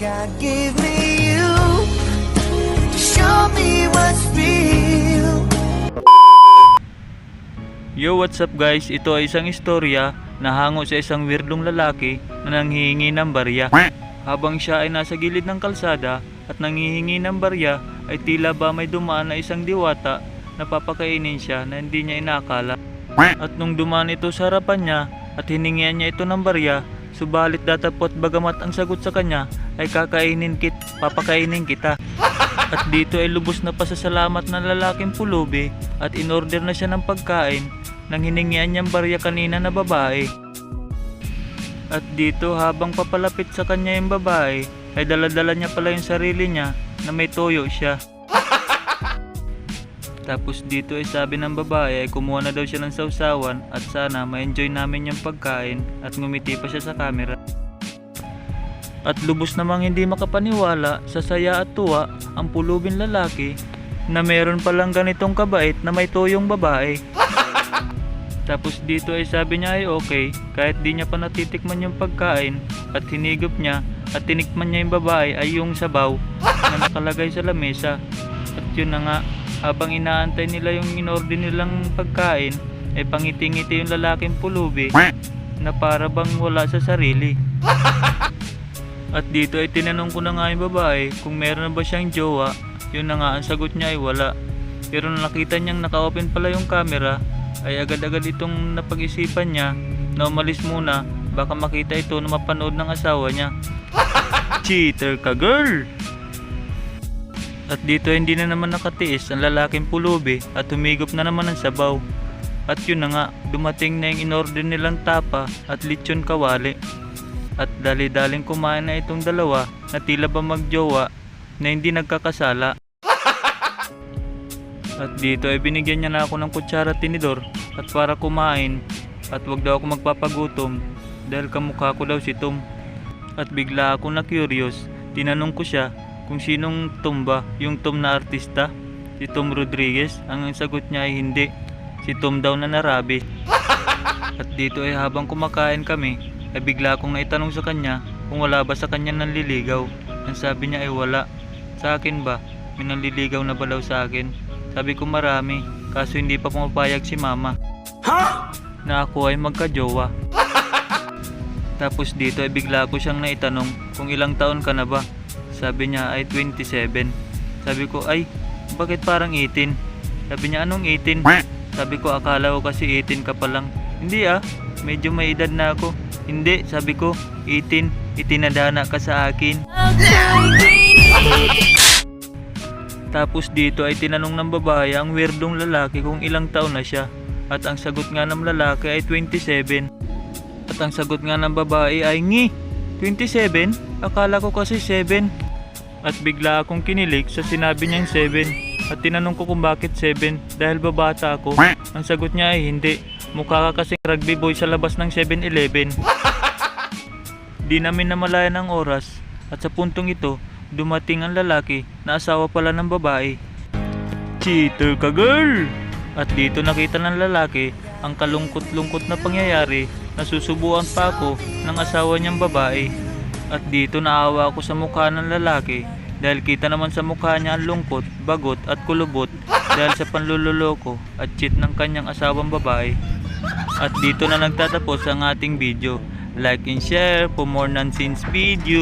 God gave me you to show me what's real. Yo, what's up guys? Ito ay isang istorya na hango sa isang weirdong lalaki na nanghihingi ng barya. Habang siya ay nasa gilid ng kalsada at nanghihingi ng barya, ay tila ba may dumaan na isang diwata na papakainin siya na hindi niya inakala. At nung dumaan ito sa harapan niya at hiningian niya ito ng barya, subalit datapot bagamat ang sagot sa kanya ay papakainin kita. At dito ay lubos na pasasalamat ng lalaking pulubi at inorder na siya ng pagkain nang hiningian niyang barya kanina na babae. At dito habang papalapit sa kanya yung babae ay daladala niya pala yung sarili niya na may toyo siya. Tapos dito ay sabi ng babae ay kumuha na daw siya ng sausawan at sana ma-enjoy namin yung pagkain at ngumiti pa siya sa camera. At lubos namang hindi makapaniwala sa saya at tuwa ang pulubing lalaki na meron palang ganitong kabait na may toyong babae. Tapos dito ay sabi niya ay okay kahit di niya pa natitikman yung pagkain at hinigop niya at tinikman niya yung babae ay yung sabaw na nakalagay sa lamesa. At yun na nga, habang inaantay nila yung inorder nilang pagkain ay pangiti-ngiti yung lalaking pulubi na para bang wala sa sarili. At dito ay tinanong ko na nga yung babae kung meron na ba siyang jowa. Yun na nga, ang sagot niya ay wala. Pero nung nakita niyang naka-open pala yung camera ay agad-agad itong napag-isipan niya na umalis muna, baka makita ito na mapanood ng asawa niya. Cheater ka, girl! At dito hindi na naman nakatiis ang lalaking pulubi at humigop na naman ng sabaw. At yun na nga, dumating na yung inorder nilang tapa at lechon kawali. At dali-daling kumain na itong dalawa na tila ba magjowa na hindi nagkakasala. At dito ay binigyan niya na ako ng kutsara at tinidor at para kumain at wag daw ako magpapagutom dahil kamukha ko daw si Tom. At bigla ako na curious, tinanong ko siya kung sinong Tom ba, yung Tom na artista, si Tom Rodriguez. Ang sagot niya ay hindi, si Tom daw na narabi. At dito ay habang kumakain kami ay bigla akong naitanong sa kanya kung wala ba sa kanya nanliligaw. Ang sabi niya ay wala. Sa akin ba? May nanliligaw na ba daw sa akin? Sabi ko marami, kaso hindi pa pumapayag si mama na ako ay magkajowa. Tapos dito ay bigla ko siyang naitanong kung ilang taon ka na ba. Sabi niya ay 27. Sabi ko ay bakit parang 18? Sabi niya anong 18? Sabi ko akala ko kasi 18 ka pa lang. Hindi medyo may edad na ako. Hindi, sabi ko 18, itinadhana ka sa akin. Tapos dito ay tinanong ng babae ang weirdong lalaki kung ilang taon na siya. At ang sagot nga ng lalaki ay 27. At ang sagot nga ng babae ay 27? Akala ko kasi 7. At bigla akong kinilig sa sinabi niyang 7. At tinanong ko kung bakit 7 dahil babata ako. Ang sagot niya ay hindi, mukha ka kasing rugby boy sa labas ng 7-Eleven. Di namin namalayan ang oras at sa puntong ito dumating ang lalaki na asawa pala ng babae. Cheater ka, girl! At dito nakita ng lalaki ang kalungkot-lungkot na pangyayari na susubuan pa ako ng asawa niyang babae. At dito naawa ako sa mukha ng lalaki dahil kita naman sa mukha niya ang lungkot, bagot at kulubot dahil sa panluloloko at cheat ng kanyang asawang babae. At dito na nagtatapos ang ating video. Like and share for more nonsense video.